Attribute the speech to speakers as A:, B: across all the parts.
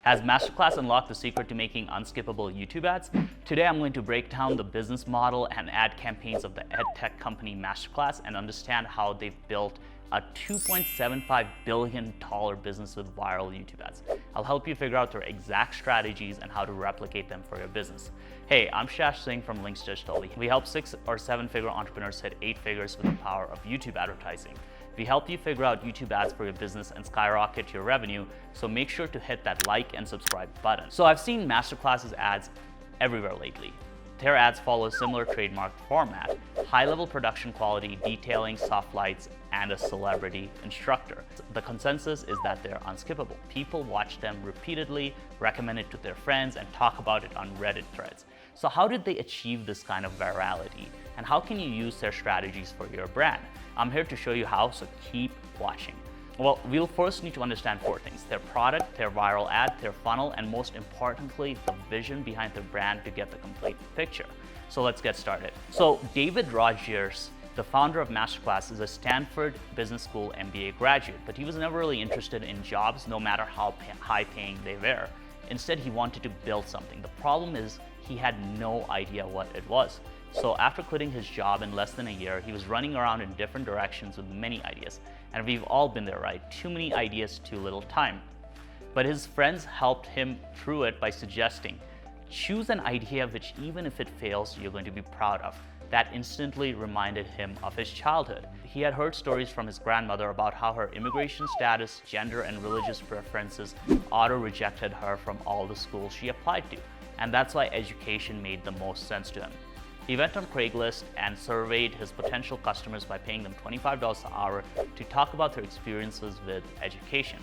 A: Has Masterclass unlocked the secret to making unskippable YouTube ads? Today I'm going to break down the business model and ad campaigns of the edtech company Masterclass and understand how they've built a $2.75 billion business with viral YouTube ads. I'll help you figure out their exact strategies and how to replicate them for your business. Hey, I'm Shash Singh from Linx Digital. We help 6 or 7-figure entrepreneurs hit 8 figures with the power of YouTube advertising. We help you figure out YouTube ads for your business and skyrocket your revenue, so make sure to hit that like and subscribe button. So I've seen Masterclass's ads everywhere lately. Their ads follow a similar trademarked format: high-level production quality, detailing, soft lights, and a celebrity instructor. The consensus is that they're unskippable. People watch them repeatedly, recommend it to their friends, and talk about it on Reddit threads. So how did they achieve this kind of virality? And how can you use their strategies for your brand? I'm here to show you how, so keep watching. Well, we'll first need to understand 4 things: their product, their viral ad, their funnel, and most importantly, the vision behind their brand to get the complete picture. So let's get started. So David Rogers, the founder of Masterclass, is a Stanford Business School MBA graduate, but he was never really interested in jobs, no matter how high paying they were. Instead, he wanted to build something. The problem is he had no idea what it was. So after quitting his job in less than a year, he was running around in different directions with many ideas. And we've all been there, right? Too many ideas, too little time. But his friends helped him through it by suggesting, choose an idea which, even if it fails, you're going to be proud of. That instantly reminded him of his childhood. He had heard stories from his grandmother about how her immigration status, gender, and religious preferences auto-rejected her from all the schools she applied to. And that's why education made the most sense to him. He went on Craigslist and surveyed his potential customers by paying them $25 an hour to talk about their experiences with education.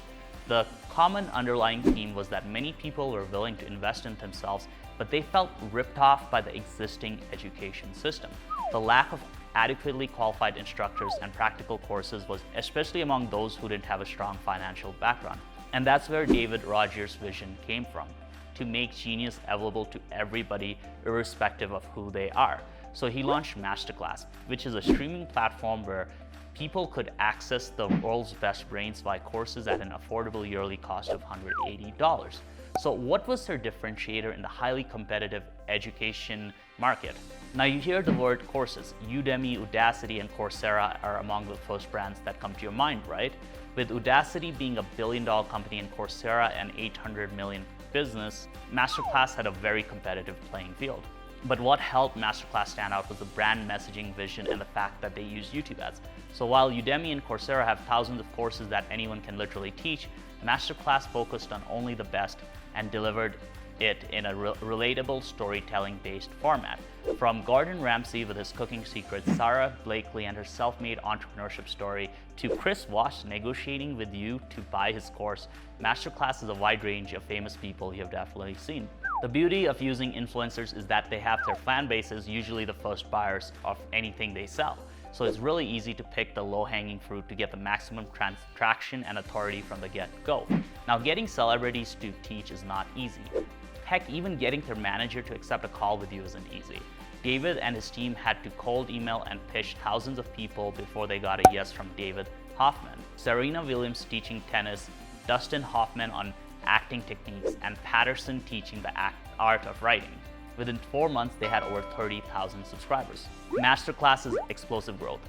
A: The common underlying theme was that many people were willing to invest in themselves, but they felt ripped off by the existing education system. The lack of adequately qualified instructors and practical courses was especially among those who didn't have a strong financial background. And that's where David Rogers' vision came from: to make genius available to everybody, irrespective of who they are. So he launched Masterclass, which is a streaming platform where people could access the world's best brains via courses at an affordable yearly cost of $180. So what was their differentiator in the highly competitive education market? Now you hear the word courses. Udemy, Udacity, and Coursera are among the first brands that come to your mind, right? With Udacity being a billion-dollar company and Coursera an $800 million business, Masterclass had a very competitive playing field. But what helped Masterclass stand out was the brand messaging vision and the fact that they use YouTube ads. So while Udemy and Coursera have thousands of courses that anyone can literally teach, Masterclass focused on only the best and delivered it in a relatable storytelling-based format. From Gordon Ramsay with his cooking secrets, Sarah Blakely and her self-made entrepreneurship story, to Chris Voss negotiating with you to buy his course, Masterclass is a wide range of famous people you have definitely seen. The beauty of using influencers is that they have their fan bases, usually the first buyers of anything they sell. So it's really easy to pick the low-hanging fruit to get the maximum traction and authority from the get-go. Now, getting celebrities to teach is not easy. Heck, even getting their manager to accept a call with you isn't easy. David and his team had to cold email and pitch thousands of people before they got a yes from David Hoffman. Serena Williams teaching tennis, Dustin Hoffman on acting techniques, and Patterson teaching the art of writing. Within 4 months, they had over 30,000 subscribers. Masterclass's explosive growth.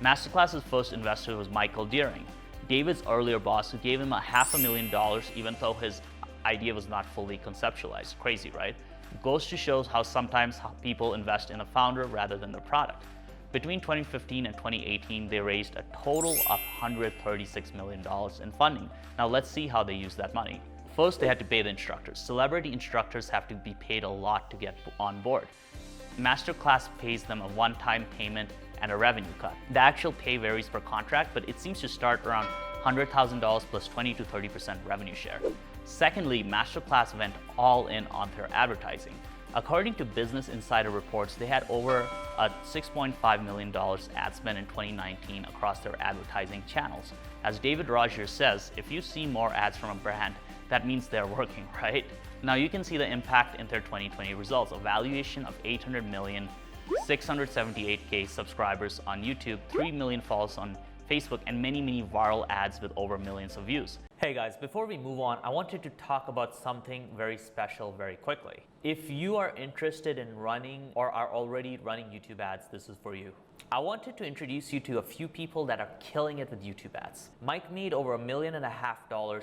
A: Masterclass's first investor was Michael Deering, David's earlier boss, who gave him $500,000 even though his idea was not fully conceptualized. Crazy, right? Goes to show how sometimes people invest in a founder rather than the product. Between 2015 and 2018, they raised a total of $136 million in funding. Now let's see how they used that money. First, they had to pay the instructors. Celebrity instructors have to be paid a lot to get on board. Masterclass pays them a one-time payment and a revenue cut. The actual pay varies per contract, but it seems to start around $100,000 plus 20 to 30% revenue share. Secondly, Masterclass went all in on their advertising. According to Business Insider reports, they had over a $6.5 million ad spend in 2019 across their advertising channels. As David Rogers says, if you see more ads from a brand, that means they're working, right? Now you can see the impact in their 2020 results: a valuation of $800 million, 678K subscribers on YouTube, 3 million followers on Facebook, and many viral ads with over millions of views.
B: Hey guys, before we move on, I wanted to talk about something very special very quickly. If you are interested in running or are already running YouTube ads, this is for you. I wanted to introduce you to a few people that are killing it with YouTube ads. Mike made over $1.5 million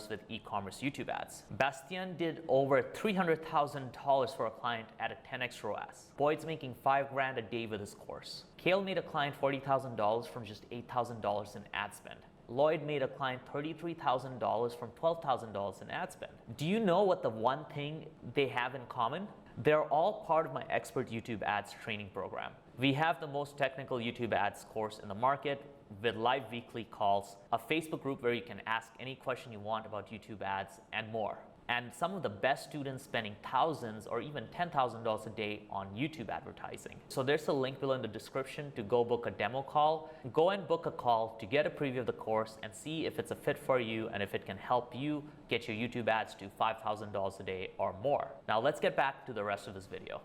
B: with e-commerce YouTube ads. Bastian did over $300,000 for a client at a 10x ROAS. Boyd's making $5,000 a day with his course. Kale made a client $40,000 from just $8,000 in ad spend. Lloyd made a client $33,000 from $12,000 in ad spend. Do you know what the one thing they have in common? They're all part of my expert YouTube ads training program. We have the most technical YouTube ads course in the market with live weekly calls, a Facebook group where you can ask any question you want about YouTube ads, and more. And some of the best students spending thousands or even $10,000 a day on YouTube advertising. So there's a link below in the description to go book a demo call. Go and book a call to get a preview of the course and see if it's a fit for you and if it can help you get your YouTube ads to $5,000 a day or more. Now let's get back to the rest of this video.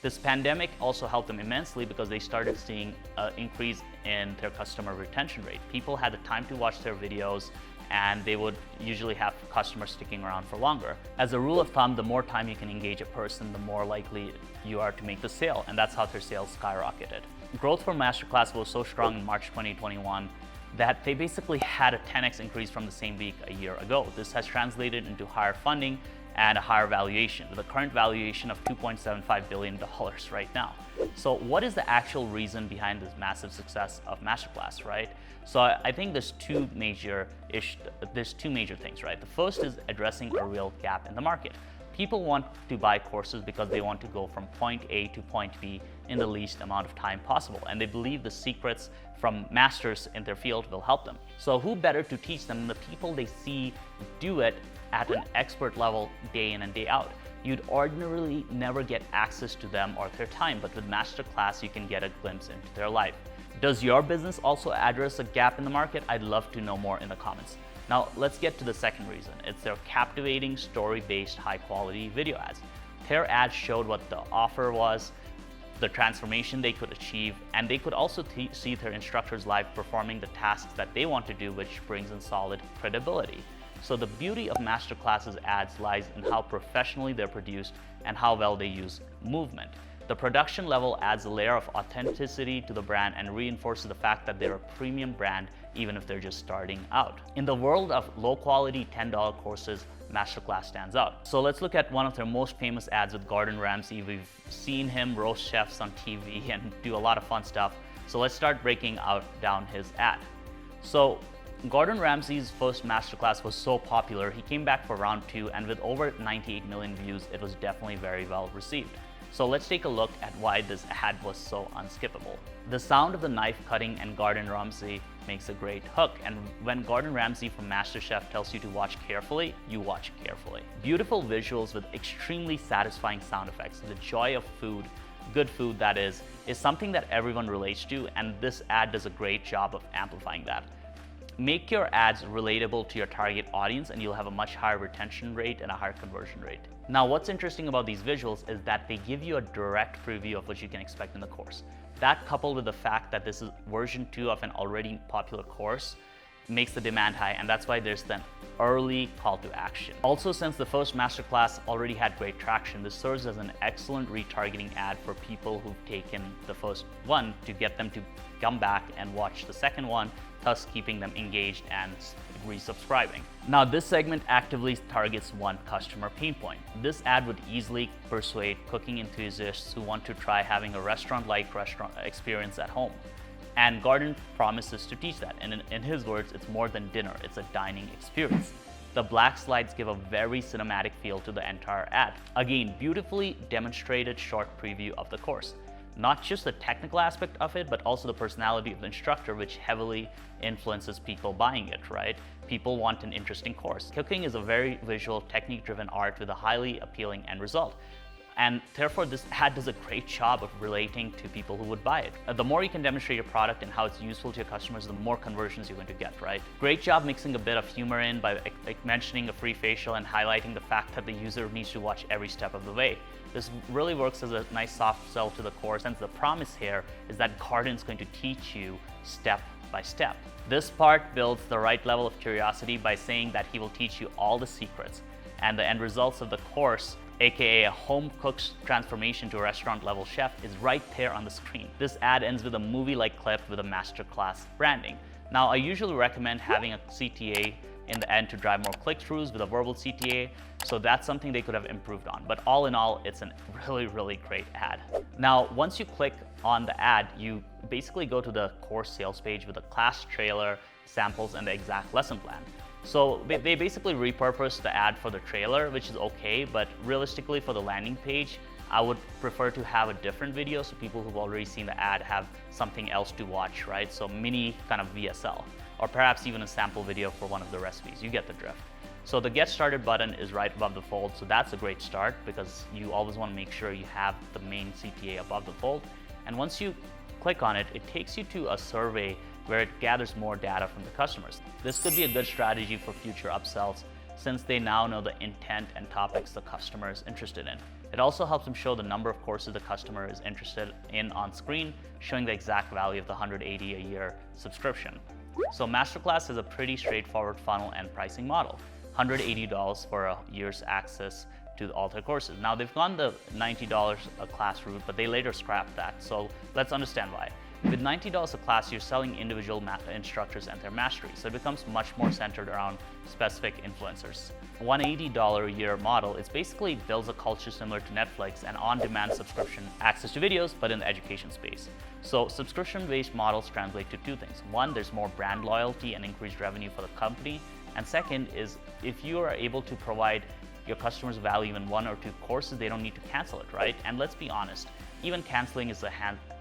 A: This pandemic also helped them immensely because they started seeing an increase in their customer retention rate. People had the time to watch their videos, and they would usually have customers sticking around for longer. As a rule of thumb, the more time you can engage a person, the more likely you are to make the sale, and that's how their sales skyrocketed. Growth for Masterclass was so strong in March 2021 that they basically had a 10x increase from the same week a year ago. This has translated into higher funding and a higher valuation, with a current valuation of $2.75 billion right now. So what is the actual reason behind this massive success of Masterclass, right? So I think there's two major things, right? The first is addressing a real gap in the market. People want to buy courses because they want to go from point A to point B in the least amount of time possible, and they believe the secrets from masters in their field will help them. So who better to teach them than the people they see do it at an expert level day in and day out? You'd ordinarily never get access to them or their time, but with Masterclass, you can get a glimpse into their life. Does your business also address a gap in the market? I'd love to know more in the comments. Now, let's get to the second reason. It's their captivating, story-based, high-quality video ads. Their ads showed what the offer was, the transformation they could achieve, and they could also see their instructors live performing the tasks that they want to do, which brings in solid credibility. So the beauty of Masterclass's ads lies in how professionally they're produced and how well they use movement. The production level adds a layer of authenticity to the brand and reinforces the fact that they're a premium brand even if they're just starting out. In the world of low-quality $10 courses, Masterclass stands out. So let's look at one of their most famous ads with Gordon Ramsay. We've seen him roast chefs on TV and do a lot of fun stuff. So let's start breaking down his ad. So Gordon Ramsay's first Masterclass was so popular, he came back for round 2, and with over 98 million views, it was definitely very well received. So let's take a look at why this ad was so unskippable. The sound of the knife cutting and Gordon Ramsay makes a great hook, and when Gordon Ramsay from MasterChef tells you to watch carefully, you watch carefully. Beautiful visuals with extremely satisfying sound effects. The joy of food, good food that is something that everyone relates to, and this ad does a great job of amplifying that. Make your ads relatable to your target audience and you'll have a much higher retention rate and a higher conversion rate. Now, what's interesting about these visuals is that they give you a direct preview of what you can expect in the course. That, coupled with the fact that this is version 2 of an already popular course, makes the demand high, and that's why there's an early call to action. Also, since the first Masterclass already had great traction, this serves as an excellent retargeting ad for people who've taken the first one to get them to come back and watch the second one, thus keeping them engaged and resubscribing. Now, this segment actively targets one customer pain point. This ad would easily persuade cooking enthusiasts who want to try having a restaurant-like restaurant experience at home. And Gordon promises to teach that. And in his words, it's more than dinner, it's a dining experience. The black slides give a very cinematic feel to the entire ad. Again, beautifully demonstrated short preview of the course. Not just the technical aspect of it, but also the personality of the instructor, which heavily influences people buying it, right? People want an interesting course. Cooking is a very visual, technique-driven art with a highly appealing end result. And therefore, this ad does a great job of relating to people who would buy it. The more you can demonstrate your product and how it's useful to your customers, the more conversions you're going to get, right? Great job mixing a bit of humor in by mentioning a free facial and highlighting the fact that the user needs to watch every step of the way. This really works as a nice soft sell to the course, and the promise here is that Gordon's going to teach you step by step. This part builds the right level of curiosity by saying that he will teach you all the secrets, and the end results of the course, aka a home cook's transformation to a restaurant level chef, is right there on the screen. This ad ends with a movie-like clip with a masterclass branding. Now, I usually recommend having a CTA in the end to drive more click-throughs with a verbal CTA, so that's something they could have improved on. But all in all, it's a really great ad. Now, once you click on the ad, you basically go to the course sales page with a class trailer, samples, and the exact lesson plan. So they basically repurposed the ad for the trailer, which is okay, but realistically for the landing page, I would prefer to have a different video so people who've already seen the ad have something else to watch, right? So mini kind of VSL, or perhaps even a sample video for one of the recipes. You get the drift. So the Get Started button is right above the fold, so that's a great start because you always want to make sure you have the main CTA above the fold. And once you click on it, it takes you to a survey where it gathers more data from the customers. This could be a good strategy for future upsells since they now know the intent and topics the customer is interested in. It also helps them show the number of courses the customer is interested in on screen, showing the exact value of the $180 a year subscription. So Masterclass is a pretty straightforward funnel and pricing model. $180 for a year's access to all their courses. Now they've gone the $90 a class route, but they later scrapped that. So let's understand why. With $90 a class, you're selling individual instructors and their mastery, so it becomes much more centered around specific influencers. $180 a year model is basically builds a culture similar to Netflix and on-demand subscription access to videos, but in the education space. So subscription-based models translate to two things. One, there's more brand loyalty and increased revenue for the company. And second is if you are able to provide your customers value in one or two courses, they don't need to cancel it, right? And let's be honest, even canceling is a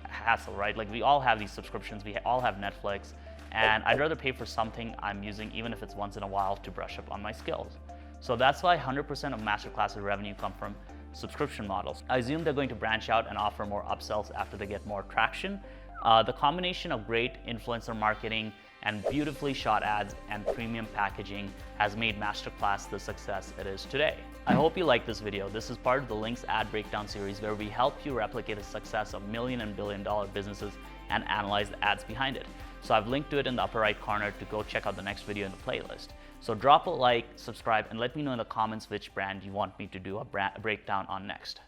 A: hassle, right? Like we all have these subscriptions, we all have Netflix, and I'd rather pay for something I'm using even if it's once in a while to brush up on my skills. So that's why 100% of Masterclass's revenue come from subscription models. I assume they're going to branch out and offer more upsells after they get more traction. The combination of great influencer marketing and beautifully shot ads and premium packaging has made Masterclass the success it is today. I hope you like this video. This is part of the Linx ad breakdown series where we help you replicate the success of million and billion-dollar businesses and analyze the ads behind it. So I've linked to it in the upper right corner to go check out the next video in the playlist. So drop a like, subscribe, and let me know in the comments which brand you want me to do a breakdown on next.